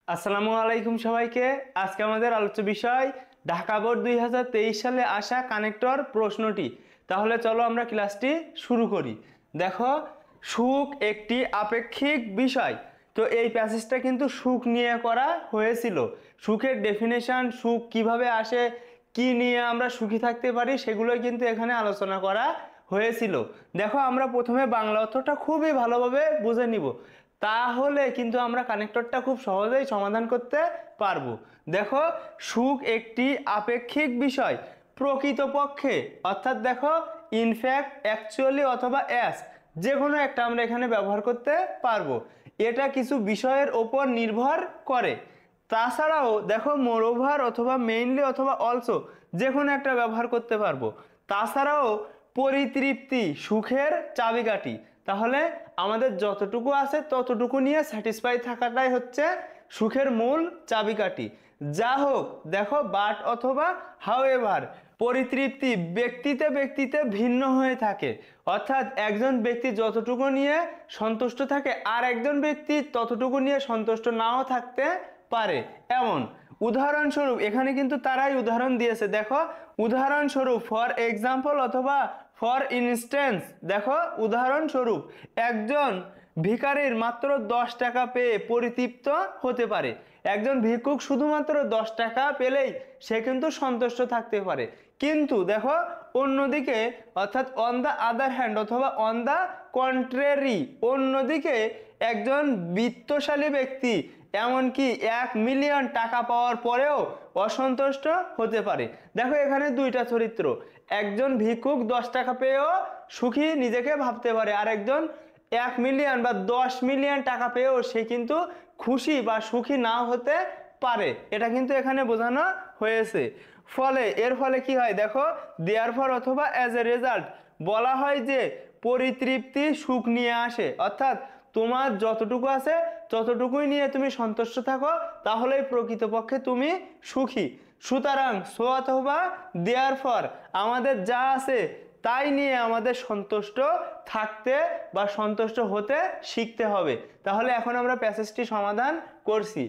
আসসালামু আলাইকুম সবাইকে। আজকে আমাদের আলোচ্য বিষয় ঢাকা বোর্ড 2023 সালে আসা কানেক্টর প্রশ্নটি। তাহলে চলো আমরা ক্লাসটি শুরু করি। দেখো, সুখ একটি আপেক্ষিক বিষয়। তো এই প্যাসেজটা কিন্তু সুখ নিয়ে করা হয়েছিল। সুখের ডেফিনেশন, সুখ কিভাবে আসে, কি নিয়ে আমরা সুখী থাকতে পারি, সেগুলোই কিন্তু এখানে আলোচনা করা হয়েছিল। দেখো, আমরা প্রথমে বাংলা অর্থটা খুবই ভালোভাবে বুঝে নিব, তাহলে কিন্তু আমরা কানেক্টরটা খুব সহজেই সমাধান করতে পারবো। দেখো, সুখ একটি আপেক্ষিক বিষয় প্রকৃতপক্ষে, অর্থাৎ দেখো ইনফ্যাক্ট, অ্যাকচুয়ালি অথবা অ্যাস, যে কোনো একটা আমরা এখানে ব্যবহার করতে পারবো। এটা কিছু বিষয়ের ওপর নির্ভর করে। তাছাড়াও দেখো, মোরওভার অথবা মেইনলি অথবা অলসো, যে কোনো একটা ব্যবহার করতে পারবো। তাছাড়াও পরিতৃপ্তি সুখের চাবিকাঠি। তাহলে আমাদের যতটুকু আছে ততটুকু নিয়ে স্যাটিসফাই থাকাটাই হচ্ছে সুখের মূল চাবিকাঠি। যা হোক, দেখো বাট অথবা হাউএভার, পরিতৃপ্তি ব্যক্তিতে ব্যক্তিতে ভিন্ন হয়ে থাকে। অর্থাৎ একজন ব্যক্তি যতটুকু নিয়ে সন্তুষ্ট থাকে আর একজন ব্যক্তি ততটুকু নিয়ে সন্তুষ্ট নাও থাকতে পারে। এমন উদাহরণস্বরূপ এখানে কিন্তু তারাই উদাহরণ দিয়েছে। দেখো, উদাহরণস্বরূপ ফর এক্সাম্পল অথবা ফর ইনস্ট্যান্স। দেখো, উদাহরণস্বরূপ একজন ভিখারির মাত্র 10 টাকা পেয়ে পরিতৃপ্ত হতে পারে। একজন ভিক্ষুক শুধুমাত্র 10 টাকা পেলেই সে কিন্তু সন্তুষ্ট থাকতে পারে। কিন্তু দেখো, অন্যদিকে অর্থাৎ অন দ্য আদার হ্যান্ড অথবা অন দ্য কন্ট্রারি, অন্যদিকে একজন বিত্তশালী ব্যক্তি এমনকি 1 মিলিয়ন টাকা পাওয়ার পরেও অসন্তুষ্ট হতে পারে। দেখো, এখানে দুইটা চরিত্র। একজন ভিক্ষুক 10 টাকা পেয়েও সুখী নিজেকে ভাবতে পারে, আর একজন 1 মিলিয়ন বা 10 মিলিয়ন টাকা পেয়েও সে কিন্তু খুশি বা সুখী না হতে পারে। এটা কিন্তু এখানে বোঝানো হয়েছে। এর ফলে কি হয়, দেখো দেয়ারফর অথবা অ্যাজ এ রেজাল্ট বলা হয় যে পরিতৃপ্তি সুখ নিয়ে আসে। অর্থাৎ তোমার যতটুকু আছে ততটুকুই নিয়ে তুমি সন্তুষ্ট থাকো, তাহলেই প্রকৃতপক্ষে তুমি সুখী। সুতরাং সো অথবা দেয়ারফর আমাদের যা আছে তাই নিয়ে আমাদের সন্তুষ্ট থাকতে বা সন্তুষ্ট হতে শিখতে হবে। তাহলে এখন আমরা প্যাসেজটি সমাধান করছি।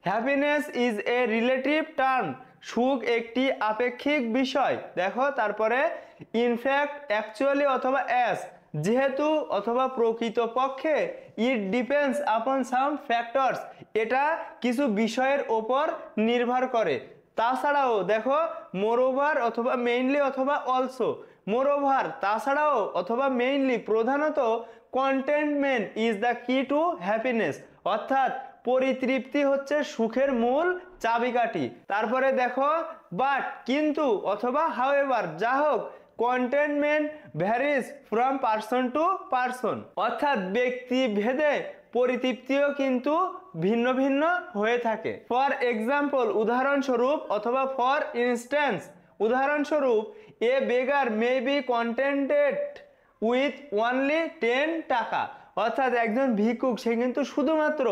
Happiness is a relative term, সুখ একটি আপেক্ষিক বিষয়। দেখো, তারপরে ইনফ্যাক্ট, অ্যাকচুয়ালি অথবা অ্যাস, যেহেতু অথবা প্রকৃতপক্ষে, it depends upon some factors, এটা কিছু বিষয়ের ওপর নির্ভর করে। তাছাড়াও দেখো, মোরওভার অথবা মেইনলি অথবা অলসো, মোরওভার তাছাড়াও অথবা মেইনলি, প্রধানত কন্টেন্টমেন্ট ইজ দ্য কি টু হ্যাপিনেস, অর্থাৎ পরিতৃপ্তি হচ্ছে সুখের মূল চাবিকাঠি। তারপরে দেখো, বাট কিন্তু অথবা হাউএভার, যা হোক, contentment varies from person to person, অর্থাৎ ব্যক্তি ভেদে পরিতৃপ্তিও কিন্তু ভিন্ন ভিন্ন হয়ে থাকে। ফর এক্সাম্পল, উদাহরণস্বরূপ অথবা ফর ইনস্ট্যান্স, উদাহরণস্বরূপ a beggar may be contented with only 10 টাকা, অর্থাৎ একজন ভিক্ষুক সে কিন্তু শুধুমাত্র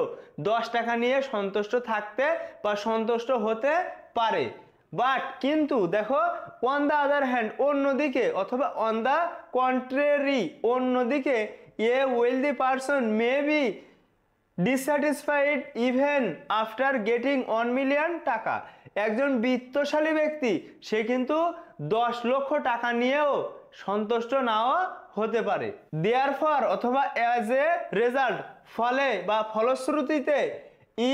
10 টাকা নিয়ে সন্তুষ্ট থাকতে বা সন্তুষ্ট হতে পারে। বাট কিন্তু দেখো, অন দ্য আদার হ্যান্ড, অন্যদিকে অথবা অন দ্য কন্ট্রারি, অন্যদিকে a wealthy person may be dissatisfied even after getting 1 million টাকা, একজন বিত্তশালী ব্যক্তি সে কিন্তু 10 লক্ষ টাকা নিয়েও সন্তুষ্ট নাও হতে পারে। দেয়ারফর অথবা অ্যাজ এ রেজাল্ট, ফলে বা ফলশ্রুতিতে,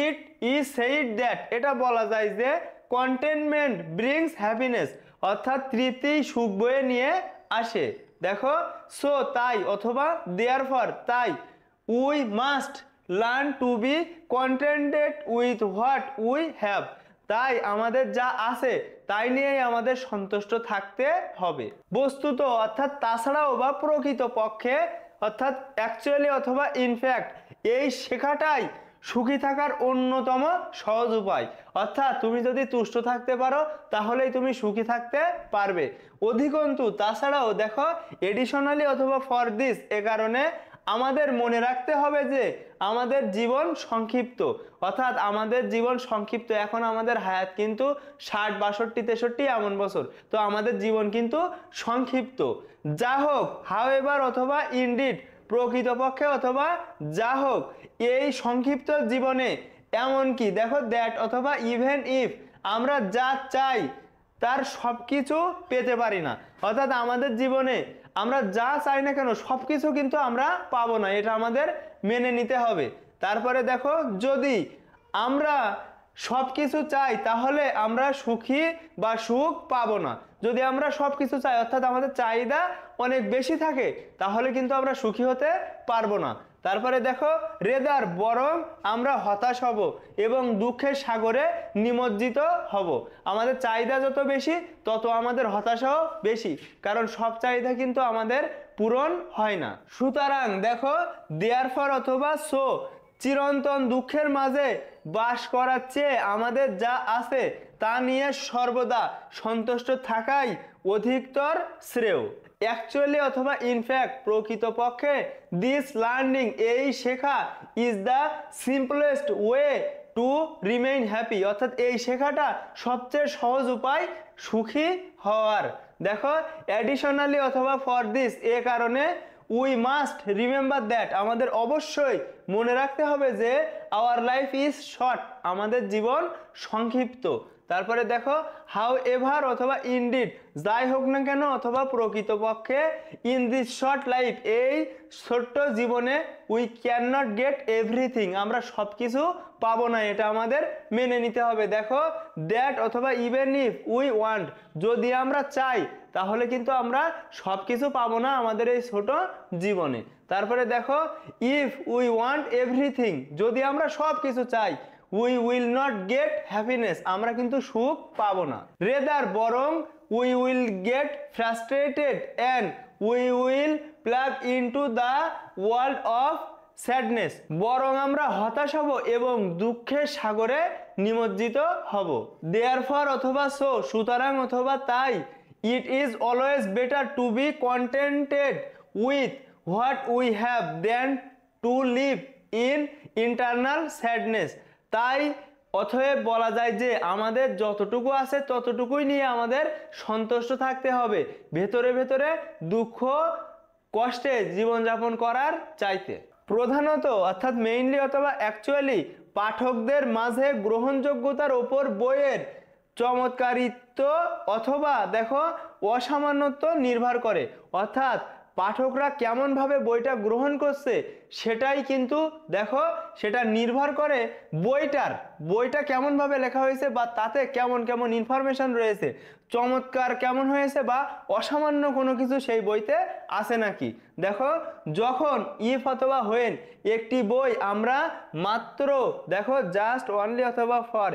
ইট ইজ সেইড দ্যাট, এটা বলা যায় যে কন্টেনমেন্ট ব্রিংস হ্যাপিনেস, অর্থাৎ তৃপ্তি সুখ বয়ে নিয়ে আসে। দেখো, সো তাই অথবা দেয়ারফর তাই, we must learn to be contented with what we have, তাই আমাদের যা আছে তাই নিয়েই আমাদের সন্তুষ্ট থাকতে হবে। বস্তুত অর্থাৎ তাছাড়াও বা প্রকৃতপক্ষে, অর্থাৎ অ্যাকচুয়ালি অথবা ইনফ্যাক্ট, এই শেখাটাই সুখী থাকার অন্যতম সহজ উপায়। অর্থাৎ তুমি যদি তুষ্ট থাকতে পারো তাহলেই তুমি সুখী থাকতে পারবে। অধিকন্তু তাছাড়াও দেখো, এডিশনালি অথবা ফর দিস, এ কারণে আমাদের মনে রাখতে হবে যে আমাদের জীবন সংক্ষিপ্ত, অর্থাৎ আমাদের জীবন সংক্ষিপ্ত। এখন আমাদের হায়াত কিন্তু 60, 62, 63 এমন বছর, তো আমাদের জীবন কিন্তু সংক্ষিপ্ত। যা হোক, হাউএভার অথবা ইনডিড, প্রকৃতপক্ষে অথবা যা হোক, এই সংক্ষিপ্ত জীবনে এমনকি দেখো দ্যাট অথবা ইভেন ইফ আমরা যা চাই তার সব কিছু পেতে পারি না, অর্থাৎ আমাদের জীবনে আমরা যা চাই না কেন সব কিছু কিন্তু আমরা পাবো না, এটা আমাদের মেনে নিতে হবে। তারপরে দেখো যদি আমরা সব কিছু চাই তাহলে আমরা সুখী বা সুখ পাবো না। যদি আমরা সব কিছু চাই অর্থাৎ আমাদের চাহিদা অনেক বেশি থাকে তাহলে কিন্তু আমরা সুখী হতে পারবো না। তারপরে দেখো রেদার বরং আমরা হতাশ হব এবং দুঃখের সাগরে নিমজ্জিত হব। আমাদের চাহিদা যত বেশি তত আমাদের হতাশাও বেশি, কারণ সব চাহিদা কিন্তু আমাদের পূরণ হয় না। সুতরাং দেখো দেয়ারফর অথবা সো চিরন্তন দুঃখের মাঝে বাস করার চেয়ে আমাদের যা আছে তা নিয়ে সর্বদা সন্তুষ্ট থাকাই অধিকতর শ্রেয়। অ্যাকচুয়ালি অথবা ইনফ্যাক্ট প্রকৃতপক্ষে দিস লার্নিং এই শেখা is the simplest way to remain happy, অর্থাৎ এই শেখাটা সবচেয়ে সহজ উপায় সুখী হওয়ার। দেখো অ্যাডিশনালি অথবা ফর দিস এ কারণে উই মাস্ট রিমেম্বার দ্যাট আমাদের অবশ্যই মনে রাখতে হবে যে আওয়ার লাইফ ইজ শর্ট আমাদের জীবন সংক্ষিপ্ত। তারপরে দেখো হাউ এভার অথবা ইনডিড যাই হোক না কেন অথবা প্রকৃতপক্ষে ইন দিস শর্ট লাইফ এই ছোট্ট জীবনে we can not get everything আমরা সব কিছু পাবো না, এটা আমাদের মেনে নিতে হবে। দেখো দ্যাট অথবা ইভেন ইফ উই ওয়ান্ট যদি আমরা চাই তাহলে কিন্তু আমরা সব কিছু পাবো না আমাদের এই ছোট জীবনে। তারপরে দেখো ইফ উই ওয়ান্ট এভরিথিং যদি আমরা সব কিছু চাই we will not get happiness আমরা কিন্তু সুখ পাবো না। রেদার বরং we will get frustrated and we will plug into the world of sadness বরং আমরা হতাশ হব এবং দুঃখের সাগরে নিমজ্জিত হব। দেয়ারফর অথবা সো সুতরাং অথবা তাই it is always better to be contented with what we have then to live in internal sadness তাই অতএব বলা যায় যে আমাদের যতটুকু আছে ততটুকুই নিয়ে আমাদের সন্তুষ্ট থাকতে হবে, ভেতরে ভেতরে দুঃখ কষ্টে জীবনযাপন করার চাইতে। প্রধানত অর্থাৎ মেইনলি অথবা অ্যাকচুয়ালি পাঠকদের মাঝে গ্রহণযোগ্যতার ওপর বইয়ের চমৎকারিত্ব অথবা দেখো অসামান্যত্ব নির্ভর করে, অর্থাৎ পাঠকরা কেমনভাবে বইটা গ্রহণ করছে সেটাই কিন্তু দেখো সেটা নির্ভর করে বইটা কেমনভাবে লেখা হয়েছে বা তাতে কেমন কেমন ইনফরমেশন রয়েছে, চমৎকার কেমন হয়েছে বা অসামান্য কোনো কিছু সেই বইতে আছে নাকি। দেখো যখন ইফ অথবা হোয়েন একটি বই আমরা মাত্র দেখো জাস্ট অনলি অথবা ফর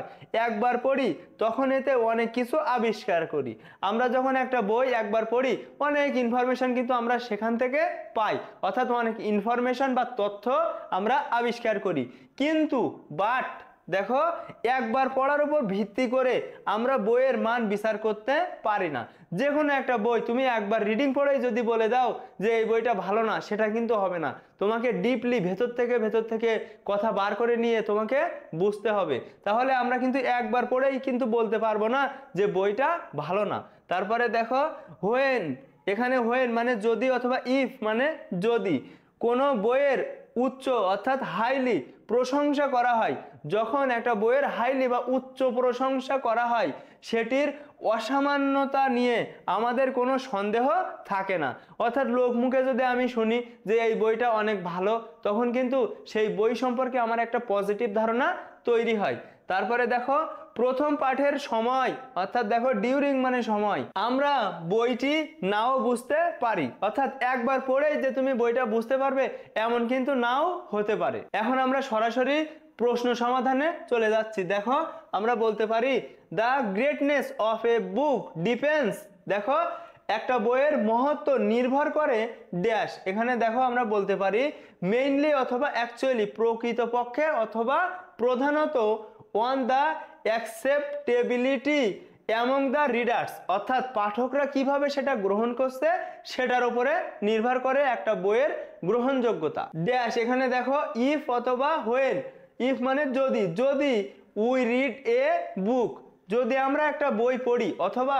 একবার পড়ি তখন এতে অনেক কিছু আবিষ্কার করি। আমরা যখন একটা বই একবার পড়ি অনেক ইনফরমেশন কিন্তু আমরা সেখান থেকে পাই, অর্থাৎ অনেক ইনফরমেশন বা তথ্য আমরা আবিষ্কার করি। কিন্তু বাট দেখো একবার পড়ার উপর ভিত্তি করে আমরা বইয়ের মান বিচার করতে পারি না। যে কোনো একটা বই তুমি একবার রিডিং পড়েই যদি বলে দাও যে এই বইটা ভালো না সেটা কিন্তু হবে না, তোমাকে ডিপলি ভেতর থেকে কথা বার করে নিয়ে তোমাকে বুঝতে হবে, তাহলে আমরা কিন্তু একবার পড়েই কিন্তু বলতে পারবো না যে বইটা ভালো না। তারপরে দেখো হোয়েন এখানে হোয়েন মানে যদি অথবা ইফ মানে যদি কোনো বইয়ের উচ্চ অর্থাৎ হাইলি প্রশংসা করা হয়, যখন একটা বইয়ের হাইলি বা উচ্চ প্রশংসা করা হয় সেটির অসামান্যতা নিয়ে আমাদের কোনো সন্দেহ থাকে না, অর্থাৎ লোকমুখে যদি আমি শুনি যে এই বইটা অনেক ভালো তখন কিন্তু সেই বই সম্পর্কে আমার একটা পজিটিভ ধারণা তৈরি হয়। তারপরে দেখো প্রথম পাঠের সময় অর্থাৎ দেখো ডিউরিং মানে সময় আমরা বইটি নাও বুঝতে পারি, অর্থাৎ একবার পড়েই যে তুমি বইটা বুঝতে পারবে এমন কিন্তু নাও হতে পারে। এখন আমরা সরাসরি প্রশ্ন সমাধানে চলে যাচ্ছি। দেখো আমরা বলতে পারি the greatness of a book depends দেখো একটা বইয়ের মহত্ব নির্ভর করে ড্যাশ, এখানে দেখো আমরা বলতে পারি মেইনলি অথবা অ্যাকচুয়ালি প্রকৃতপক্ষে অথবা প্রধানত on the acceptability among the readers অর্থাৎ পাঠকরা কিভাবে সেটা গ্রহণ করছে সেটার উপরে নির্ভর করে একটা বইয়ের গ্রহণযোগ্যতা। ড্যাশ এখানে দেখো ইফ অথবা হোয়েন, ইফ মানে যদি উই রিড এ বুক যদি আমরা একটা বই পড়ি অথবা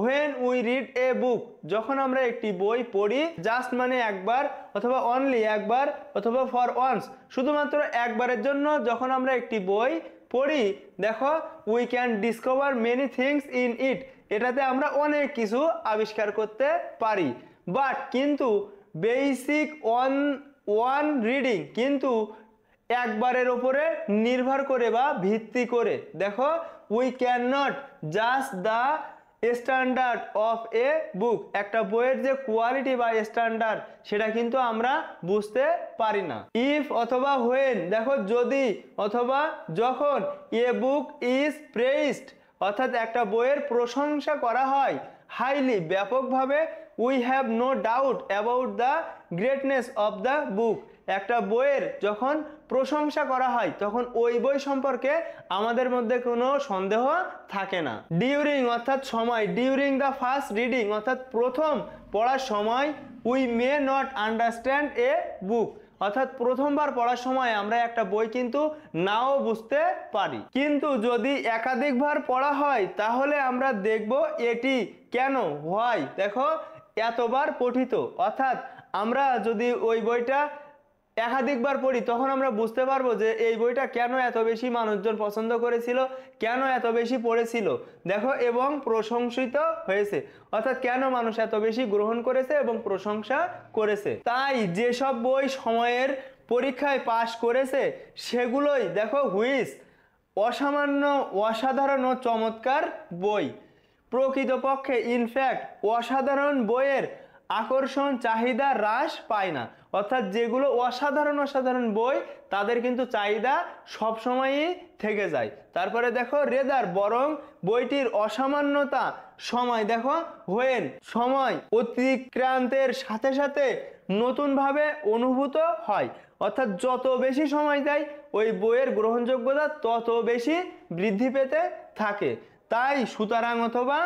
when we read a book, যখন আমরা একটি বই পড়ি, জাস্ট মানে একবার অথবা অনলি একবার অথবা ফর ওয়ান্স শুধুমাত্র একবারের জন্য যখন আমরা একটি বই পড়ি, দেখো we can discover many things in it, এটাতে আমরা অনেক কিছু আবিষ্কার করতে পারি। বাট কিন্তু বেসিক ওয়ান রিডিং, কিন্তু একবারের ওপরে নির্ভর করে বা ভিত্তি করে, দেখো we can not just the standard of a book, একটা বইয়ের যে কোয়ালিটি বা স্ট্যান্ডার্ড সেটা কিন্তু আমরা বুঝতে পারি না। ইফ অথবা হোয়েন, দেখো যদি অথবা যখন এ বুক ইজ প্রেইজড, অর্থাৎ একটা বইয়ের প্রশংসা করা হয় হাইলি ব্যাপকভাবে, we have no doubt about the greatness of the book, একটা বইয়ের যখন প্রশংসা করা হয় তখন ওই বই সম্পর্কে আমাদের মধ্যে কোনো সন্দেহ থাকে না। ডিউরিং অর্থাৎ সময়, ডিউরিং দ্য ফার্স্ট রিডিং অর্থাৎ প্রথম পড়ার সময়, উই মে নট আন্ডারস্ট্যান্ড এ বুক, অর্থাৎ প্রথমবার পড়ার সময় আমরা একটা বই কিন্তু নাও বুঝতে পারি, কিন্তু যদি একাধিকবার পড়া হয় তাহলে আমরা দেখব এটি কেন হয়, দেখো এতবার পঠিত, অর্থাৎ আমরা যদি ওই বইটা একাধিকবার পড়ি তখন আমরা বুঝতে পারবো যে এই বইটা কেন এত বেশি মানুষজন পছন্দ করেছিল, কেন এত বেশি পড়েছিল, দেখো এবং প্রশংসিত হয়েছে, অর্থাৎ কেন মানুষ এত বেশি গ্রহণ করেছে এবং প্রশংসা করেছে। তাই যেসব বই সময়ের পরীক্ষায় পাশ করেছে সেগুলোই দেখো হুইচ অসামান্য, অসাধারণ ও চমৎকার বই। প্রকৃতপক্ষে ইনফ্যাক্ট অসাধারণ বইয়ের আকর্ষণ চাহিদা হ্রাস পায় না, অর্থাৎ যেগুলো অসাধারণ বই তাদের কিন্তু চাহিদা সবসময়ই থেকে যায়। তারপরে দেখো রেদার বরং বইটির অসামান্যতা সময়, দেখো হোয়েন সময় অতিক্রান্তের সাথে সাথে নতুনভাবে অনুভূত হয়, অর্থাৎ যত বেশি সময় যায় ওই বইয়ের গ্রহণযোগ্যতা তত বেশি বৃদ্ধি পেতে থাকে। তাই সুতরাং অথবা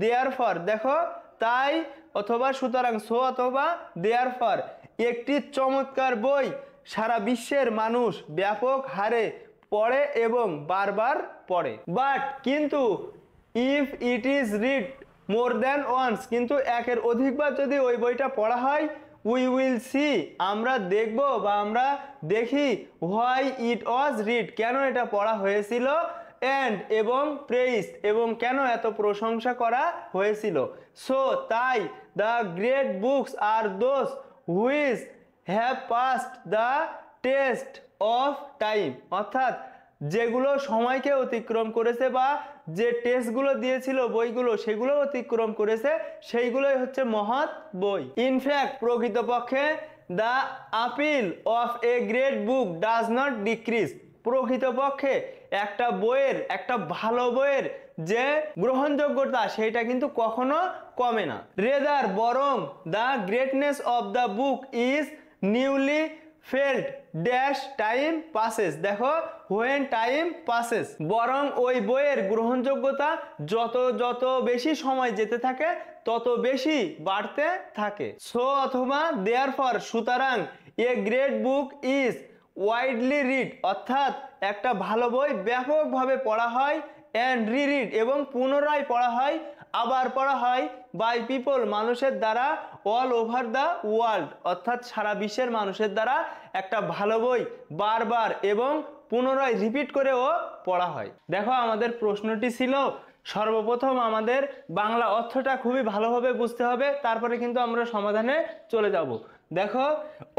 দেয়ার ফর, দেখো তাই অথবা সুতরাং, সো অথবা দেয়ার ফর একটি চমৎকার বই সারা বিশ্বের মানুষ ব্যাপক হারে পড়ে এবং বারবার পড়ে। বাট কিন্তু if it is read more than once, কিন্তু একের অধিকবার যদি ওই বইটা পড়া হয়, উই উইল সি আমরা দেখব বা আমরা দেখি, হোয়াই ইট ওয়াজ রিড কেন এটা পড়া হয়েছিল, অ্যান্ড এবং প্রেইজড এবং কেন এত প্রশংসা করা হয়েছিল। সো তাই the great books are those which have passed the test of time, অর্থাৎ যেগুলো সময়কে অতিক্রম করেছে বা যে টেস্টগুলো দিয়েছিল বইগুলো সেগুলো অতিক্রম করেছে, সেইগুলোই হচ্ছে মহৎ বই। ইনফ্যাক্ট প্রকৃতপক্ষে the appeal of a great book does not decrease, প্রকৃতপক্ষে একটা বইয়ের, একটা ভালো বইয়ের যে গ্রহণযোগ্যতা সেটা কিন্তু কখনো কমে না। রেদার বরং the greatness of the book is newly felt dash time passes, দেখো হোয়েন টাইম পাসেস, বরং ওই বইয়ের গ্রহণযোগ্যতা যত বেশি সময় যেতে থাকে তত বেশি বাড়তে থাকে। সো অথবা দেয়ার ফর সুতরাং a great book is widely read, অর্থাৎ একটা ভালো বই ব্যাপকভাবে পড়া হয়, অ্যান্ড রিরিড এবং পুনরায় পড়া হয়, আবার পড়া হয়, বাই পিপল মানুষের দ্বারা, অল ওভার দ্য ওয়ার্ল্ড, অর্থাৎ সারা বিশ্বের মানুষের দ্বারা একটা ভালো বই বারবার এবং পুনরায় রিপিট করেও পড়া হয়। দেখো আমাদের প্রশ্নটি ছিল সর্বপ্রথম আমাদের বাংলা অর্থটা খুবই ভালোভাবে বুঝতে হবে, তারপরে কিন্তু আমরা সমাধানে চলে যাব। দেখো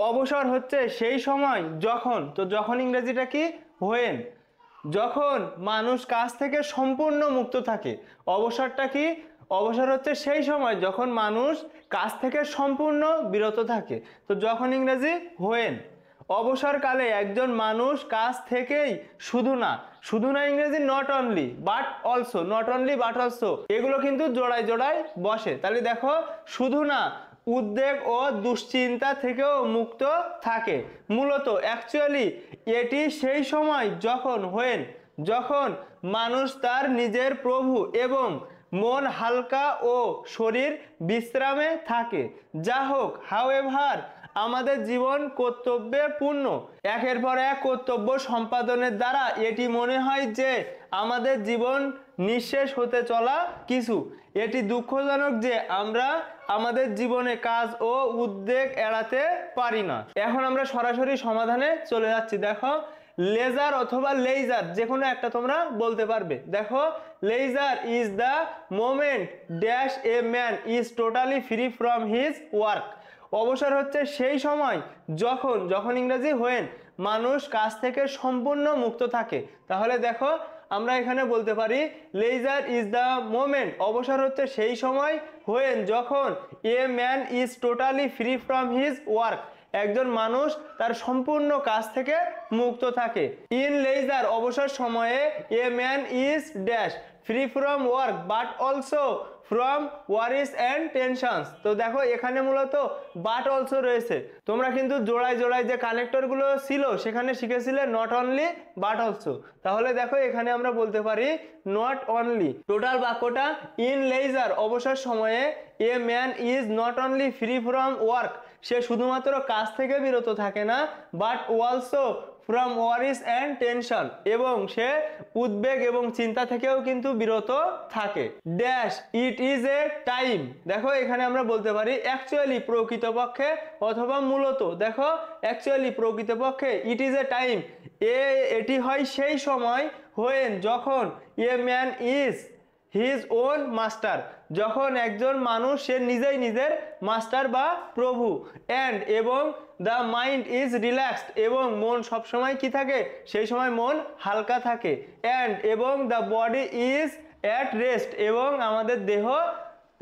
অবসর হচ্ছে সেই সময় যখন, তো যখন ইংরেজিটা কি হোয়েন, যখন মানুষ কাজ থেকে সম্পূর্ণ মুক্ত থাকে। অবসরটা কি, অবসর হচ্ছে সেই সময় যখন মানুষ কাজ থেকে সম্পূর্ণ বিরত থাকে, তো যখন ইংরেজি হোয়েন। অবসরকালে একজন মানুষ কাজ থেকেই শুধু না ইংরেজি not only but also, not only but also এগুলো কিন্তু জোড়ায় জোড়ায় বসে। তাহলে দেখো শুধু না উদ্বেগ ও দুশ্চিন্তা থেকেও মুক্ত থাকে। মূলত অ্যাকচুয়ালি এটি সেই সময় যখন হোয়েন, যখন মানুষ তার নিজের প্রভু এবং মন হালকা ও শরীর বিশ্রামে থাকে। যা হোক, হাউএভার আমাদের জীবন কর্তব্যে পূর্ণ। একের পর এক কর্তব্য সম্পাদনের দ্বারা এটি মনে হয় যে আমাদের জীবন নিঃশেষ হতে চলা কিছু। এটি দুঃখজনক যে আমরা আমাদের জীবনে কাজ ও উদ্বেগ এড়াতে পারি না। এখন আমরা সরাসরি সমাধানে চলে যাচ্ছি। দেখো লেজার অথবা লেইজার যে কোনো একটা তোমরা বলতে পারবে। দেখো leisure is the moment dash a man is totally free from his work. অবসর হচ্ছে সেই সময় যখন, যখন ইংরেজি হোয়েন, মানুষ কাজ থেকে সম্পূর্ণ মুক্ত থাকে। তাহলে দেখো আমরা এখানে বলতে পারি লেজার ইজ দ্য মোমেন্ট, অবসর হচ্ছে সেই সময়, হোয়েন যখন, এ man is totally free from his work, একজন মানুষ তার সম্পূর্ণ কাজ থেকে মুক্ত থাকে। ইন লেজার অবসর সময়ে, a man is dash free from work but also from worries and tensions. তো দেখো এখানে মূলত বাট অলসো রয়েছে। তোমরা কিন্তু জোড়ায় জোড়ায় যে কানেক্টরগুলো ছিল সেখানে শিখেছিলে নট অনলি বাট অলসো। তাহলে দেখো এখানে আমরা বলতে পারি নট অনলি। টোটাল বাক্যটা ইন লেজার অবসর সময়ে, a man is not only free from work, সে শুধুমাত্র কাজ থেকে বিরত থাকে না, but also from worries and tension, এবং সে উদ্বেগ এবং চিন্তা থেকেও কিন্তু বিরত থাকে। Dash it is a time, দেখো এখানে আমরা বলতে পারি অ্যাকচুয়ালি প্রকৃতপক্ষে অথবা মূলত। দেখো অ্যাকচুয়ালি প্রকৃতপক্ষে, ইট ইজ এ টাইম এটি হয় সেই সময়, হোয়েন যখন, এ man is his own master, যখন একজন মানুষ সে নিজেই নিজের মাস্টার বা প্রভু, অ্যান্ড এবং দ্য মাইন্ড ইজ রিল্যাক্সড, এবং মন সবসময় কি থাকে, সেই সময় মন হালকা থাকে, অ্যান্ড এবং the body is at rest, এবং আমাদের দেহ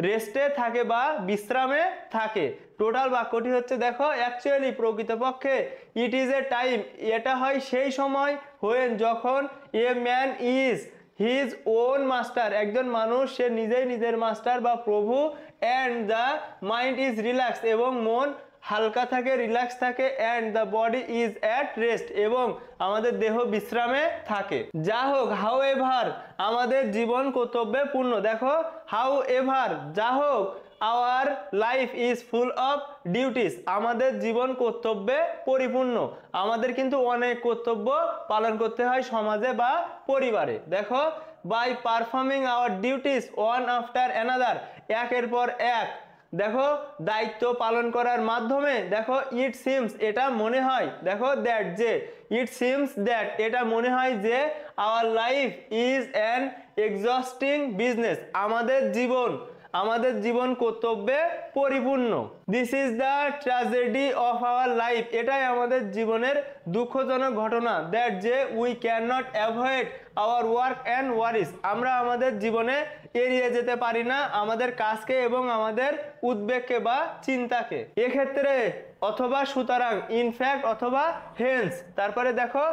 রেস্টে থাকে বা বিশ্রামে থাকে। টোটাল বাক্যটি হচ্ছে দেখো অ্যাকচুয়ালি প্রকৃতপক্ষে, ইট ইজ এ টাইম এটা হয় সেই সময়, হোয়েন যখন, এ man is his own master একজন মানুষ সে নিজেই নিজের মাস্টার বা প্রভু, and the mind is relax এবং মন হালকা থাকে, রিল্যাক্স থাকে, and the body is at rest এবং আমাদের দেহ বিশ্রামে থাকে। যা হোক, হাউ এভার আমাদের জীবন কর্তব্যে পূর্ণ। দেখো হাউ এভার যা হোক, hour life is full of duties আমাদের জীবন কর্তব্যে পরিপূর্ণ। আমাদের কিন্তু অনেক কর্তব্য পালন করতে হয় সমাজে বা পরিবারে। দেখো by performing our duties one after another একের পর এক, দেখো দায়িত্ব পালন করার মাধ্যমে, দেখো ইট সিমস এটা মনে হয়, দেখো দ্যাট যে, ইট সিমস দ্যাট এটা মনে হয় যে, our life is an exhausting business আমাদের জীবন কর্তব্যে পরিপূর্ণ। This is the tragedy of our life এটাই আমাদের জীবনের দুঃখজনক ঘটনা, দ্যাট যে we can not avoid our work and worries আমরা আমাদের জীবনে এড়িয়ে যেতে পারি না আমাদের কাজকে এবং আমাদের উদ্বেগকে বা চিন্তাকে। এক্ষেত্রে অথবা সুতরাং, ইনফ্যাক্ট অথবা হেন্স, তারপরে দেখো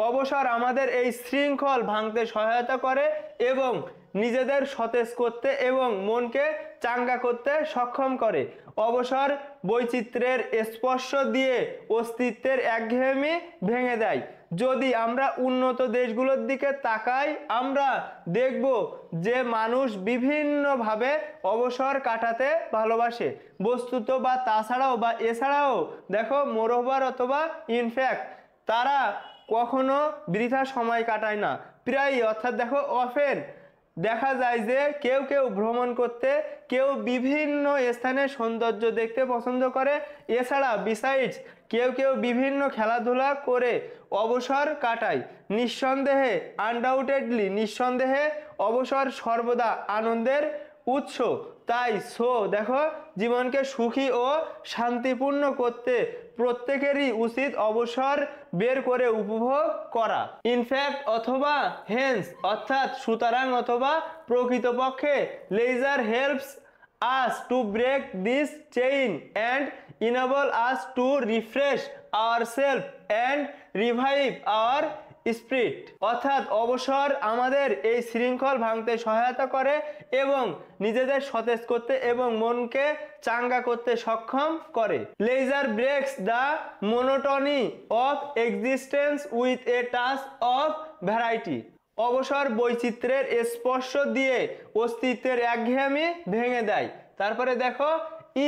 অবসর আমাদের এই শৃঙ্খল ভাঙতে সহায়তা করে এবং নিজেদের সতেজ করতে এবং মনকে চাঙ্গা করতে সক্ষম করে। অবসর বৈচিত্র্যের স্পর্শ দিয়ে অস্তিত্বের একঘেয়েমি ভেঙে দেয়। যদি আমরা উন্নত দেশগুলোর দিকে তাকাই আমরা দেখব যে মানুষ বিভিন্নভাবে অবসর কাটাতে ভালোবাসে। বস্তুত বা তাছাড়াও বা এছাড়াও দেখো মোরওভার অথবা ইনফ্যাক্ট তারা কখনো বৃথা সময় কাটায় না, প্রায়ই অর্থাৎ দেখো অফেন দেখা যায় যে কেউ কেউ ভ্রমণ করতে, কেউ বিভিন্ন স্থানে সৌন্দর্য দেখতে পছন্দ করে, এছাড়া বিসাইডস কেউ কেউ বিভিন্ন খেলাধুলা করে অবসর কাটায়। নিঃসন্দেহে আনডাউটেডলি নিঃসন্দেহে অবসর সর্বদা আনন্দের উৎস। তাই দেখো জীবনকে সুখী ও শান্তিপূর্ণ করতে প্রত্যেকেরই উচিত অবসর বের করে উপভোগ করা। ইনফ্যাক্ট অথবা হেন্স অর্থাৎ সুতরাং অথবা প্রকৃতপক্ষে leisure helps us to break this chain and enable us to refresh ourselves and revive our spirit অর্থাৎ অবসর আমাদের এই শৃঙ্খল ভাঙতে সহায়তা করে এবং নিজেদের সতেজ করতে এবং মনকে চাঙ্গা করতে সক্ষম করে। Leisure breaks the monotony of existence with a touch of variety অবসর বৈচিত্র্যের স্পর্শ দিয়ে অস্তিত্বের একঘেয়েমি ভেঙে দেয়। তারপরে দেখো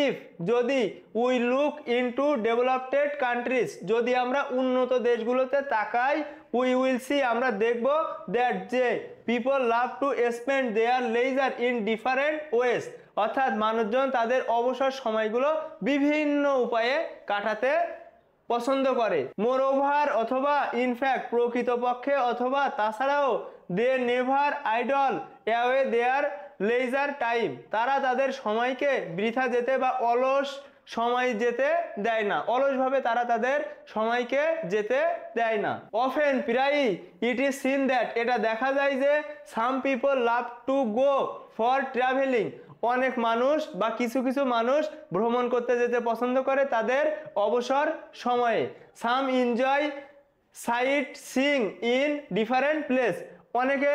ইফ যদি we look into developed countries যদি আমরা উন্নত দেশগুলোতে তাকাই উই উইল সি আমরা দেখব দ্যাট যে people love to spend their leisure in different ways অর্থাৎ মানুষজন তাদের অবসর সময়গুলো বিভিন্ন উপায়ে কাটাতে পছন্দ করে। মোরওভার অথবা ইনফ্যাক্ট প্রকৃতপক্ষে অথবা তাছাড়াও they never idle away their leisure time তারা তাদের সময়কে বৃথা যেতে বা অলস সময় যেতে দেয় না, অলসভাবে তারা তাদের সময়কে যেতে দেয় না। অফেন প্রায়ই ইট ইজ সিন দ্যাট এটা দেখা যায় যে some people love to go for travelling অনেক মানুষ বা কিছু কিছু মানুষ ভ্রমণ করতে যেতে পছন্দ করে তাদের অবসর সময়ে। Some enjoy sight seeing in different place অনেকে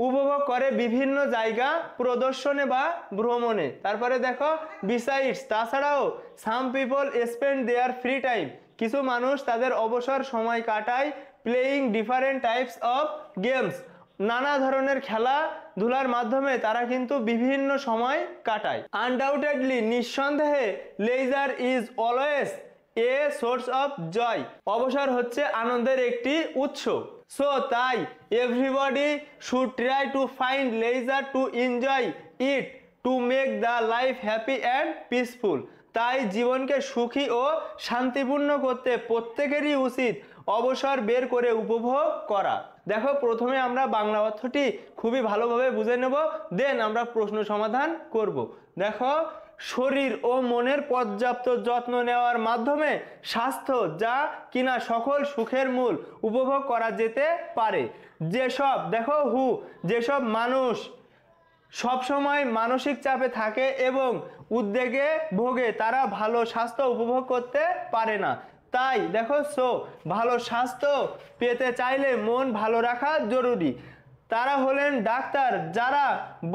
উপভোগ করে বিভিন্ন জায়গা প্রদর্শনে বা ভ্রমণে। তারপরে দেখো বিসাইডস তাছাড়াও সাম পিপল স্পেন্ড দেয়ার ফ্রি টাইম কিছু মানুষ তাদের অবসর সময় কাটায় playing different types of games নানা ধরনের খেলাধুলার মাধ্যমে তারা কিন্তু বিভিন্ন সময় কাটায়। আনডাউটেডলি নিঃসন্দেহে leisure is always a source of joy অবসর হচ্ছে আনন্দের একটি উৎস। সো তাই everybody should try to find leisure to enjoy it to make the life happy and peaceful তাই জীবনকে সুখী ও শান্তিপূর্ণ করতে প্রত্যেকেরই উচিত অবসর বের করে উপভোগ করা। দেখো প্রথমে আমরা বাংলা অর্থটি খুবই ভালোভাবে বুঝে নেব, দেন আমরা প্রশ্ন সমাধান করব। দেখো শরীর ও মনের পর্যাপ্ত যত্ন নেওয়ার মাধ্যমে স্বাস্থ্য যা কিনা সকল সুখের মূল উপভোগ করা যেতে পারে। যেসব দেখো যেসব মানুষ সবসময় মানসিক চাপে থাকে এবং উদ্বেগে ভোগে তারা ভালো স্বাস্থ্য উপভোগ করতে পারে না। তাই দেখো ভালো স্বাস্থ্য পেতে চাইলে মন ভালো রাখা জরুরি। তারা হলেন ডাক্তার যারা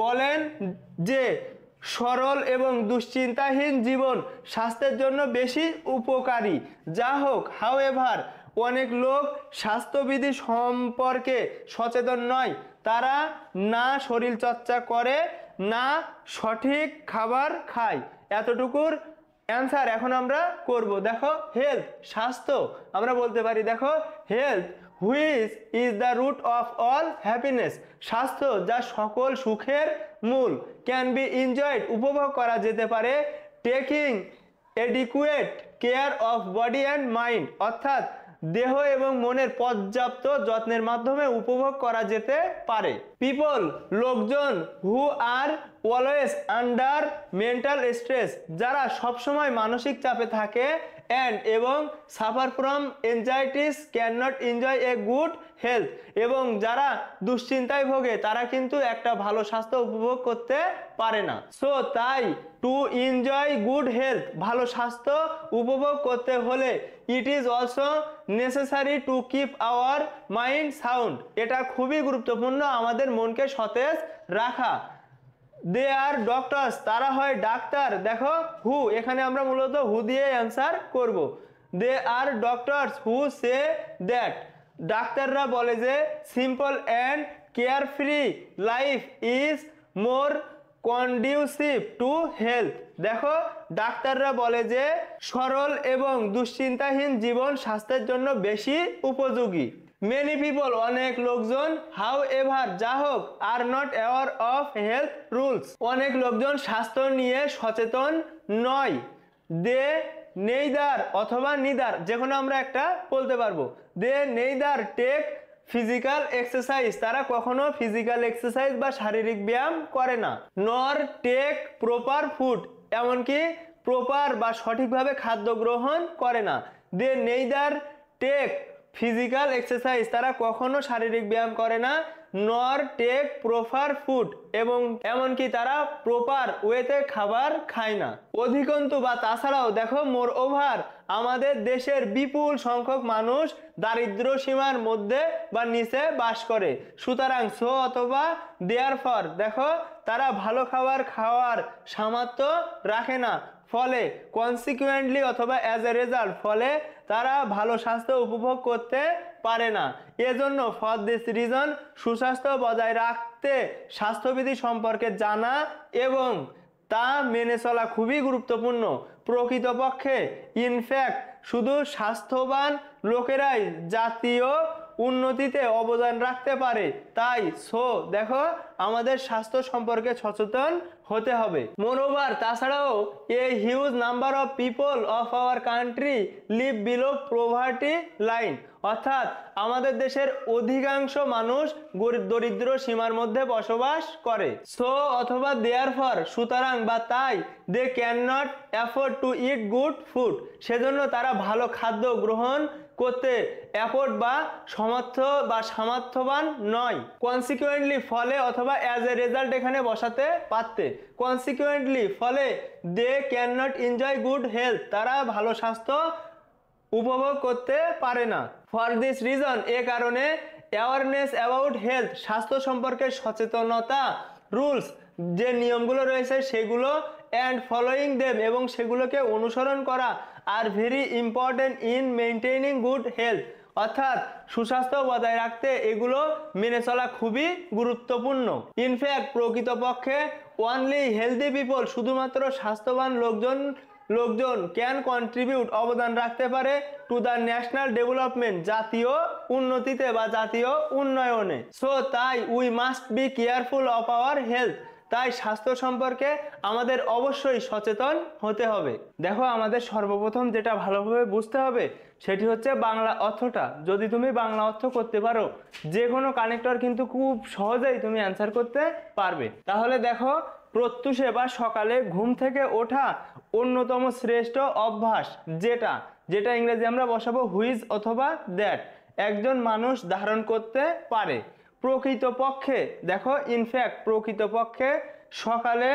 বলেন যে সরল এবং দুশ্চিন্তাহীন জীবন স্বাস্থ্যের জন্য বেশি উপকারী। যা হোক হাউএভার অনেক লোক স্বাস্থ্যবিধি সম্পর্কে সচেতন নয়, তারা না শরীর চর্চা করে না সঠিক খাবার খায়। এতটুকুর অ্যান্সার এখন আমরা করব। দেখো হেলথ স্বাস্থ্য আমরা বলতে পারি দেখো health which is the root of all happiness স্বাস্থ্য যা সকল সুখের মূল। ক্যান বি এনজয়েড উপভোগ করা যেতে পারে taking adequate care of body and mind অর্থাৎ দেহ এবং মনের পর্যাপ্ত যত্নের মাধ্যমে উপভোগ করা যেতে পারে। পিপল লোকজন who are always under mental stress যারা সবসময় মানসিক চাপে থাকে অ্যান্ড এবং suffer from anxieties can not enjoy a good health এবং যারা দুশ্চিন্তায় ভোগে তারা কিন্তু একটা ভালো স্বাস্থ্য উপভোগ করতে পারে না। সো তাই টু এনজয় গুড হেলথ ভালো স্বাস্থ্য উপভোগ করতে হলে it is also necessary to keep our mind sound এটা খুবই গুরুত্বপূর্ণ আমাদের মনকে সতেজ রাখা। দে আর ডক্টরস তারা হয় ডাক্তার। দেখো হু এখানে আমরা মূলত হু দিয়ে অ্যান্সার করব। দে আর ডক্টরস হু সে দ্যাট ডাক্তাররা বলে যে simple and carefree life is more conducive to health দেখো ডাক্তাররা বলে যে সরল এবং দুশ্চিন্তাহীন জীবন স্বাস্থ্যের জন্য বেশি উপযোগী। মেনি পিপল অনেক লোকজন হাউ এভার যা হোক are not aware of health rules অনেক লোকজন স্বাস্থ্য নিয়ে সচেতন নয়। দে নেইদার অথবা নিদার যে কোনো আমরা একটা বলতে পারবো। দে নেইদার টেক ফিজিক্যাল এক্সারসাইজ তারা কখনো ফিজিক্যাল এক্সারসাইজ বা শারীরিক ব্যায়াম করে না। নর টেক প্রপার ফুড এমনকি প্রপার বা সঠিকভাবে খাদ্য গ্রহণ করে না। দে নেইদার টেক ফিজিক্যাল এক্সারসাইজ তারা কখনো শারীরিক ব্যায়াম করে না। নর টেক প্রপার ফুড এবং এমনকি তারা প্রপার ওয়েতে খাবার খায় না। অধিকন্তু বা তাছাড়াও দেখো মোর ওভার আমাদের দেশের বিপুল সংখ্যক মানুষ দারিদ্র সীমার মধ্যে বা নিচে বাস করে। সুতরাং সো অথবা দেয়ার ফর দেখো তারা ভালো খাবার খাওয়ার সামর্থ্য রাখে না। ফলে কনসিকুয়েন্টলি অথবা অ্যাজ এ রেজাল্ট ফলে তারা ভালো স্বাস্থ্য উপভোগ করতে পারে না। এজন্য ফর দিস রিজন সুস্বাস্থ্য বজায় রাখতে স্বাস্থ্যবিধি সম্পর্কে জানা এবং তা মেনে চলা খুবই গুরুত্বপূর্ণ। প্রকৃতপক্ষে ইনফ্যাক্ট শুধু স্বাস্থ্যবান লোকেরাই জাতীয় উন্নতিতে অবদান রাখতে পারে। তাই দেখো আমাদের স্বাস্থ্য সম্পর্কে সচেতন হতে হবে। মোরওভার তাছাড়াও a huge number of people of our country live below poverty line, অর্থাৎ আমাদের দেশের অধিকাংশ মানুষ দরিদ্র সীমার মধ্যে বসবাস করে। অথবা দেয়ারফর সুতরাং বা তাই they can not afford to eat good food, সেজন্য তারা ভালো খাদ্য গ্রহণ করতে অ্যাফোর্ড বা সামর্থ্যবান নয়। কনসিকুয়েন্টলি ফলে অথবা অ্যাজ এ রেজাল্ট এখানে বসাতে পারতে। কনসিকুয়েন্টলি ফলে they can not enjoy good health, তারা ভালো স্বাস্থ্য উপভোগ করতে পারে না। ফর দিস রিজন এ কারণে অ্যাওয়ারনেস অ্যাবাউট হেলথ, স্বাস্থ্য সম্পর্কে সচেতনতা, রুলস যে নিয়মগুলো রয়েছে সেগুলো অ্যান্ড ফলোয়িং দেম এবং সেগুলোকে অনুসরণ করা are very important in maintaining good health, অর্থাৎ সুস্বাস্থ্য বজায় রাখতে এগুলো মেনে চলা খুবই গুরুত্বপূর্ণ। ইনফ্যাক্ট প্রকৃতপক্ষে অনলি হেলদি পিপল, শুধুমাত্র স্বাস্থ্যবান লোকজন ক্যান কন্ট্রিবিউট অবদান রাখতে পারে টু দ্য ন্যাশনাল ডেভেলপমেন্ট, জাতীয় উন্নতিতে বা জাতীয় উন্নয়নে। তাই we must be careful of our health, তাই স্বাস্থ্য সম্পর্কে আমাদের অবশ্যই সচেতন হতে হবে। দেখো আমাদের সর্বপ্রথম যেটা ভালোভাবে বুঝতে হবে সেটি হচ্ছে বাংলা অর্থটা। যদি তুমি বাংলা অর্থ করতে পারো যে কোনো কানেক্টর কিন্তু খুব সহজেই তুমি অ্যান্সার করতে পারবে। তাহলে দেখো প্রত্যুষে বা সকালে ঘুম থেকে ওঠা অন্যতম শ্রেষ্ঠ অভ্যাস, যেটা ইংরেজি আমরা বসাবো হুইজ অথবা দ্যাট, একজন মানুষ ধারণ করতে পারে। প্রকৃতপক্ষে দেখো ইনফ্যাক্ট প্রকৃতপক্ষে সকালে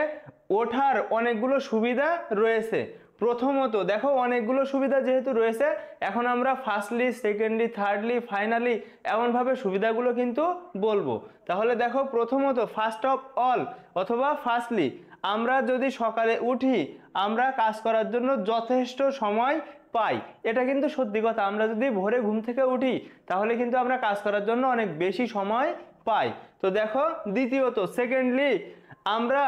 ওঠার অনেকগুলো সুবিধা রয়েছে। প্রথমত দেখো অনেকগুলো সুবিধা যেহেতু রয়েছে, এখন আমরা ফার্স্টলি, সেকেন্ডলি, থার্ডলি, ফাইনালি এমনভাবে সুবিধাগুলো কিন্তু বলবো। তাহলে দেখো প্রথমত ফার্স্ট অফ অল অথবা ফার্স্টলি, আমরা যদি সকালে উঠি আমরা কাজ করার জন্য যথেষ্ট সময় পাই। এটা কিন্তু সত্যি কথা, আমরা যদি ভোরে ঘুম থেকে উঠি তাহলে কিন্তু আমরা কাজ করার জন্য অনেক বেশি সময় পাই। তো দেখো দ্বিতীয়ত সেকেন্ডলি, আমরা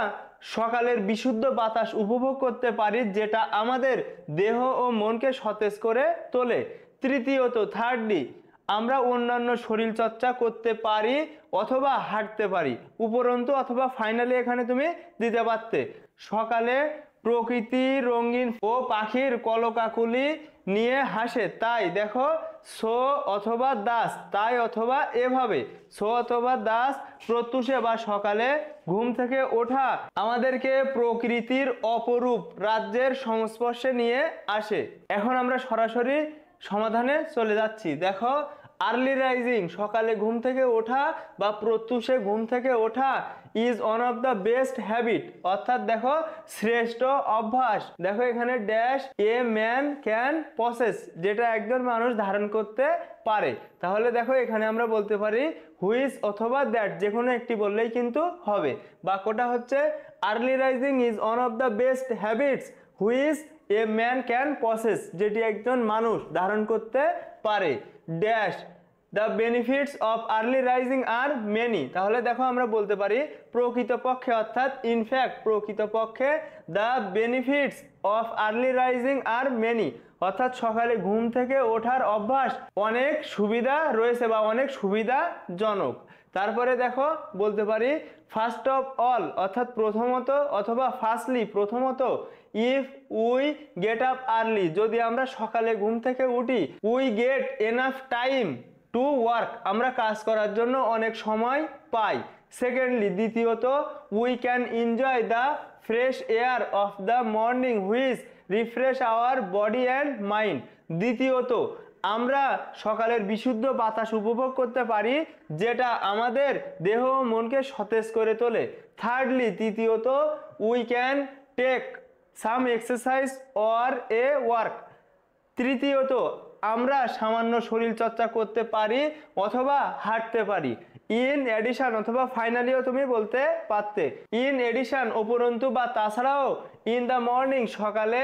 সকালের বিশুদ্ধ বাতাস উপভোগ করতে পারি যেটা আমাদের দেহ ও মনকে সতেজ করে তোলে। তৃতীয়ত থার্ডলি, আমরা অন্যান্য শরীর চর্চা করতে পারি অথবা হাঁটতে পারি। উপরন্তু অথবা ফাইনালি এখানে তুমি দিতে পারতে সকালে প্রকৃতি রঙিন ও পাখির কলকাকলি নিয়ে হাসে। তাই দেখো অথবা দাস, তাই অথবা এভাবে অথবা দাস প্রত্যুষে বা সকালে ঘুম থেকে ওঠা আমাদেরকে প্রকৃতির অপরূপ রাজ্যের সংস্পর্শে নিয়ে আসে। এখন আমরা সরাসরি সমাধানে চলে যাচ্ছি। দেখো আর্লি রাইজিং, সকালে ঘুম থেকে ওঠা বা প্রত্যুষে ঘুম থেকে ওঠা is one of the best habit, অর্থাৎ দেখো শ্রেষ্ঠ অভ্যাস। দেখো এখানে dash a man can possess, যেটা একজন মানুষ ধারণ করতে পারে। তাহলে দেখো এখানে আমরা বলতে পারি হুইচ অথবা দ্যাট, যে কোনো একটি বললেই কিন্তু হবে। বাক্যটা হচ্ছে early rising is one of the best habits which a man can possess, যেটি একজন মানুষ ধারণ করতে পারে। Dash the benefits of early rising are many, তাহলে দেখো আমরা বলতে পারি প্রকৃতপক্ষে অর্থাৎ ইনফ্যাক্ট প্রকৃতপক্ষে the benefits of early rising are many, অর্থাৎ সকালে ঘুম থেকে ওঠার অভ্যাস অনেক সুবিধা রয়েছে বা অনেক সুবিধাজনক। তারপরে দেখো বলতে পারি ফার্স্ট অফ অল অর্থাৎ প্রথমত অথবা ফার্স্টলি প্রথমত, if we get up early, যদি আমরা সকালে ঘুম থেকে উঠি, we get enough time to work, আমরা কাজ করার জন্য অনেক সময় পাই। সেকেন্ডলি দ্বিতীয়ত, we can enjoy the fresh air of the morning which refresh our body and mind, দ্বিতীয়ত আমরা সকালের বিশুদ্ধ বাতাস উপভোগ করতে পারি যেটা আমাদের দেহ ও মনকে সতেজ করে তোলে। থার্ডলি তৃতীয়ত, we can take some exercise or a walk, তৃতীয়ত আমরা সামান্য শরীর চর্চা করতে পারি অথবা হাঁটতে পারি। ইন এডিশন অথবা ফাইনালিও তুমি বলতে পারতে। ইন এডিশন উপরন্তু বা তাছাড়াও, ইন দ্য মর্নিং সকালে,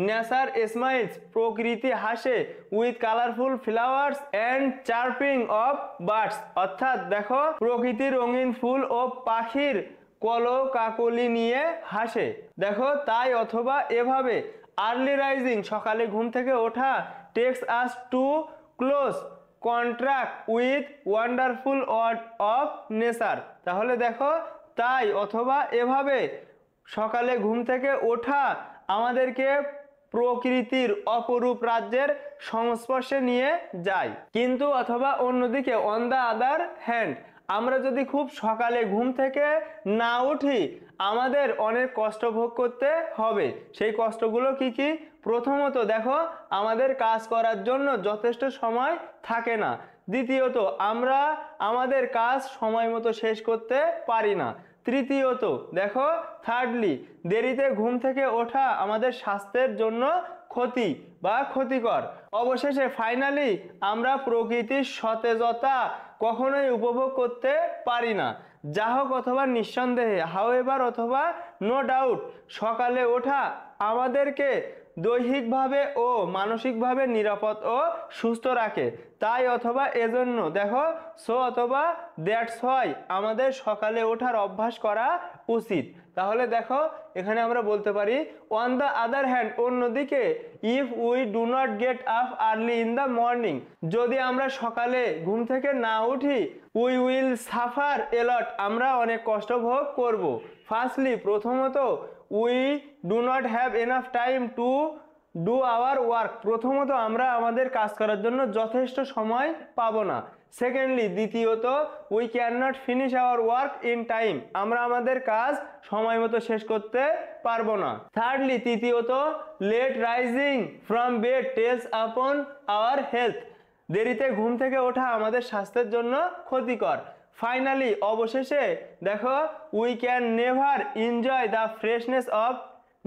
নেচার স্মাইলস প্রকৃতি হাসে, with colourful flowers and chirping of birds, অর্থাৎ দেখো প্রকৃতির রঙিন ফুল ও পাখির কলকাকলি নিয়ে হাসে। দেখো তাই অথবা এভাবে, আর্লি রাইজিং সকালে ঘুম থেকে ওঠা takes us to close contact with wonderful world of nature. তাহলে দেখো তাই অথবা এভাবে সকালে ঘুম থেকে ওঠা আমাদেরকে প্রকৃতির অপরূপ রাজ্যের সংস্পর্শে নিয়ে যায়। কিন্তু অথবা অন্যদিকে অন দ্য আদার হ্যান্ড, আমরা যদি খুব সকালে ঘুম থেকে না উঠি আমাদের অনেক কষ্ট ভোগ করতে হবে। সেই কষ্টগুলো কি কি? প্রথমত দেখো আমাদের কাজ করার জন্য যথেষ্ট সময় থাকে না। দ্বিতীয়ত আমরা আমাদের কাজ সময় মতো শেষ করতে পারি না। তৃতীয়ত দেখো থার্ডলি, দেরিতে ঘুম থেকে ওঠা আমাদের স্বাস্থ্যের জন্য ক্ষতি বা ক্ষতিকর। অবশেষে ফাইনালি আমরা প্রকৃতির সতেজতা কখনোই উপভোগ করতে পারি না। যা হোক অথবা নিঃসন্দেহে, হাউএভার অথবা নো ডাউট, সকালে ওঠা আমাদেরকে দৈহিকভাবে ও মানসিকভাবে নিরাপদ ও সুস্থ রাখে। তাই অথবা এজন্য দেখো সো অথবা দ্যাটস হোয়াই আমাদের সকালে ওঠার অভ্যাস করা উচিত। তাহলে দেখো এখানে আমরা বলতে পারি অন দ্য আদার হ্যান্ড, অন্যদিকে if we do not get up early in the morning, যদি আমরা সকালে ঘুম থেকে না উঠি উই উইল সাফার এলট, আমরা অনেক কষ্ট ভোগ করব। ফার্স্টলি প্রথমত we do not have enough time to do our work, প্রথমত আমরা আমাদের কাজ করার জন্য যথেষ্ট সময় পাবো না। সেকেন্ডলি দ্বিতীয়ত we can not finish our work in time, আমরা আমাদের কাজ সময় মতো শেষ করতে পারবো না। থার্ডলি তৃতীয়ত late rising from bed tells upon our health, দেরিতে ঘুম থেকে ওঠা আমাদের স্বাস্থ্যের জন্য ক্ষতিকর। ফাইনালি অবশেষে দেখো we can never enjoy the freshness of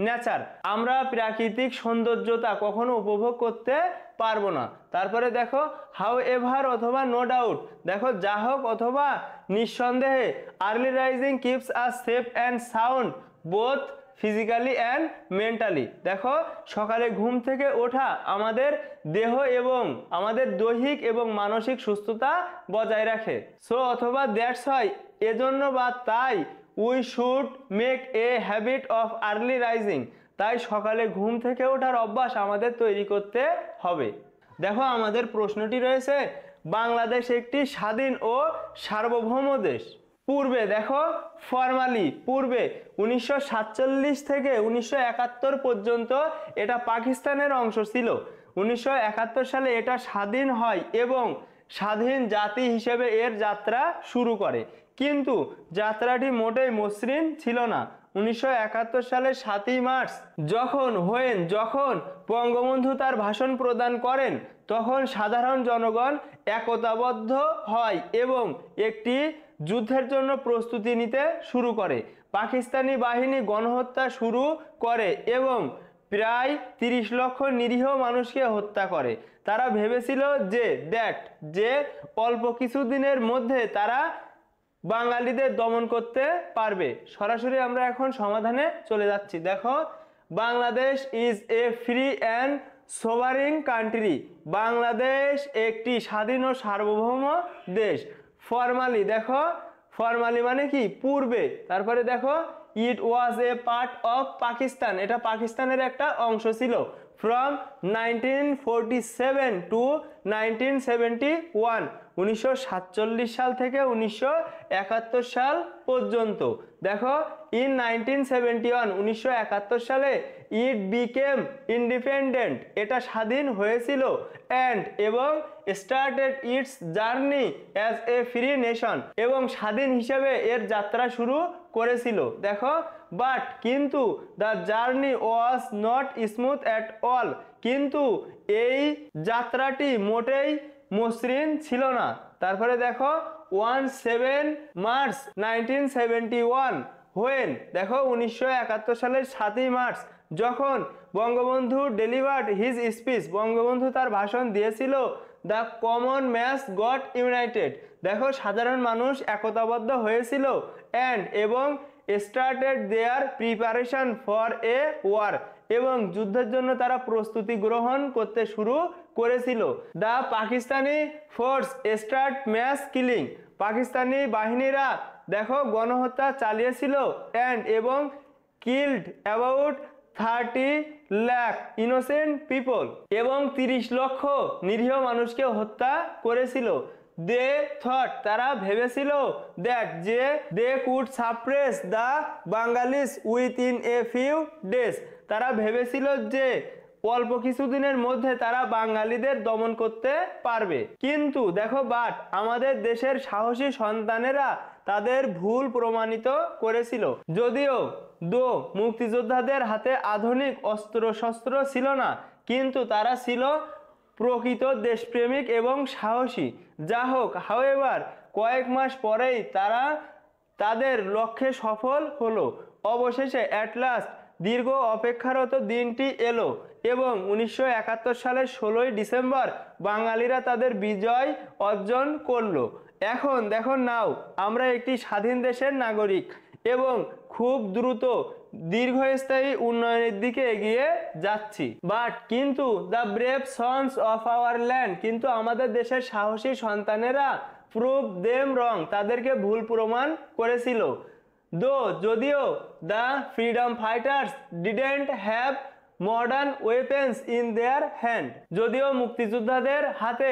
nature, আমরা প্রাকৃতিক সৌন্দর্যতা কখনো উপভোগ করতে পারবো না। তারপরে দেখো হাউ এভার অথবা নো ডাউট, দেখো যা হোক অথবা নিঃসন্দেহে early rising keeps us safe and sound both physically and mentally, দেখো সকালে ঘুম থেকে ওঠা আমাদের দেহ এবং আমাদের দৈহিক এবং মানসিক সুস্থতা বজায় রাখে। সো অথবা দ্যাটস হয়, এজন্য বা তাই we should make a habit of early rising, তাই সকালে ঘুম থেকে ওঠার অভ্যাস আমাদের তৈরি করতে হবে। দেখো আমাদের প্রশ্নটি রয়েছে বাংলাদেশ একটি স্বাধীন ও সার্বভৌম দেশ। পূর্বে দেখো ফরমালি পূর্বে 1947 থেকে 1971 পর্যন্ত এটা পাকিস্তানের অংশ ছিল। 1971 সালে এটা স্বাধীন হয় এবং স্বাধীন জাতি হিসেবে এর যাত্রা শুরু করে, কিন্তু যাত্রাটি মোটেই মসৃণ ছিল না। 1971 সালের 7ই মার্চ যখন বঙ্গবন্ধু তার ভাষণ প্রদান করেন তখন সাধারণ জনগণ একতাবদ্ধ হয় এবং একটি যুদ্ধের জন্য প্রস্তুতি নিতে শুরু করে। পাকিস্তানি বাহিনী গণহত্যা শুরু করে এবং প্রায় 30 লক্ষ নিরীহ মানুষকে হত্যা করে। তারা ভেবেছিল যে অল্প কিছুদিনের মধ্যে তারা বাঙালিদের দমন করতে পারবে। সরাসরি আমরা এখন সমাধানে চলে যাচ্ছি। দেখো Bangladesh is a free and sovereign country, Bangladesh একটি স্বাধীন ও সার্বভৌম দেশ। ফরমালি দেখো ফরমালি মানে কি পূর্বে, তারপরে দেখো ইট ওয়াজ এ পার্ট অফ পাকিস্তান, এটা পাকিস্তানের একটা অংশ ছিল। ফ্রম 1947 টু 1971, 1947 সাল থেকে 1971 সাল পর্যন্ত। দেখো ইন 1971, 1971 সালে ইট বিকেম ইন্ডিপেন্ডেন্ট, এটা স্বাধীন হয়েছিল। অ্যান্ড এবং started it's journey as a free nation, এবং স্বাধীন হিসেবে এর যাত্রা শুরু করেছিল। দেখো বাট কিন্তু the journey was not smooth at all, কিন্তু এই যাত্রাটি মোটেই মসৃণ ছিল না। তারপরে দেখো 17 মার্চ 1971 হোয়েন, দেখো 1971 সালের 7ই মার্চ যখন Bangabandhu delivered his speech, Bangabandhu তার ভাষণ দিয়েছিল, the common mass got united, দেখো সাধারণ মানুষ একতাবদ্ধ হয়েছিল। অ্যান্ড এবং started their preparation for a war, এবং যুদ্ধের জন্য তারা প্রস্তুতি গ্রহণ করতে শুরু করেছিল। The Pakistani force start mass killing, Pakistani বাহিনীরা দেখো গণহত্যা চালিয়েছিল এবং killed about 30 lakh innocent people এবং 30 লক্ষ নিরীহ মানুষকে হত্যা করেছিল। দে থট তারা ভেবেছিল দ্যাট যে they could suppress the Bengalis within a few days, তারা ভেবেছিল যে অল্প কিছুদিনের মধ্যে তারা বাঙালিদের দমন করতে পারবে। কিন্তু দেখো বাট আমাদের দেশের সাহসী সন্তানেরা তাদের ভুল প্রমাণিত করেছিল। যদিও মুক্তিযোদ্ধাদের হাতে আধুনিক অস্ত্র শস্ত্র ছিল না, কিন্তু তারা ছিল প্রকৃত দেশপ্রেমিক এবং সাহসী। যা হোক, হাউএভার কয়েক মাস পরেই তারা তাদের লক্ষ্যে সফল হলো। অবশেষে অ্যাট লাস্ট দীর্ঘ অপেক্ষারত দিনটি এলো এবং 1971 সালের 16ই ডিসেম্বর বাঙালিরা তাদের বিজয় অর্জন করলো। এখন দেখো নাও আমরা একটি স্বাধীন দেশের নাগরিক এবং খুব দ্রুত দীর্ঘস্থায়ী উন্নয়নের দিকে এগিয়ে যাচ্ছি। কিন্তু the brave sons of our land, কিন্তু আমাদের দেশের সাহসী সন্তানেরা প্রুভ দেম রং, তাদেরকে ভুল প্রমাণ করেছিল। যদিও the freedom fighters didn't have modern weapons in their hand, যদিও মুক্তিযোদ্ধাদের হাতে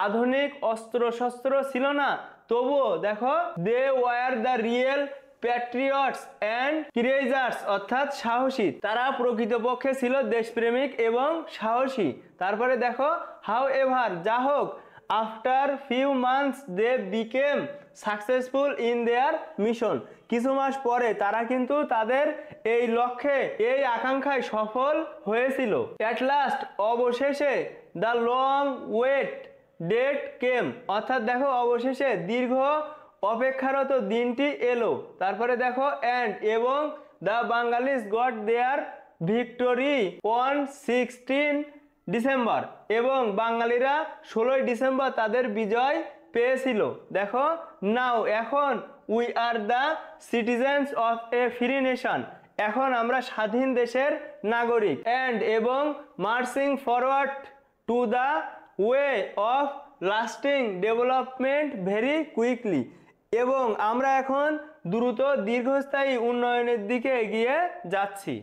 আধুনিক অস্ত্র শস্ত্র ছিল না, তবুও দেখো they were the real patriots and crusaders, অর্থাৎ সাহসী, তারা প্রকৃতপক্ষে ছিল দেশপ্রেমিক এবং সাহসী। তারপরে দেখো হাউ এভার, যা হোক, after few months they became successful in their mission, কিছু মাস পরে তারা কিন্তু তাদের এই লক্ষ্যে এই আকাঙ্ক্ষায় সফল হয়েছিল। অ্যাট লাস্ট অবশেষে দ্য লং ওয়েট ডেট কেম, অর্থাৎ দেখো অবশেষে দীর্ঘ অপেক্ষারত দিনটি এলো। তারপরে দেখো এবং the Bengalis got their victory on 16 December, এবং বাঙালিরা 16ই ডিসেম্বর তাদের বিজয় পেয়েছিল। দেখো নাও এখন we are the citizens of A free nation, এখন আমরা স্বাধীন দেশের নাগরিক। এবং marching forward to the way of lasting development very quickly, এবং আমরা এখন দ্রুত দীর্ঘস্থায়ী উন্নয়নের দিকে এগিয়ে যাচ্ছি।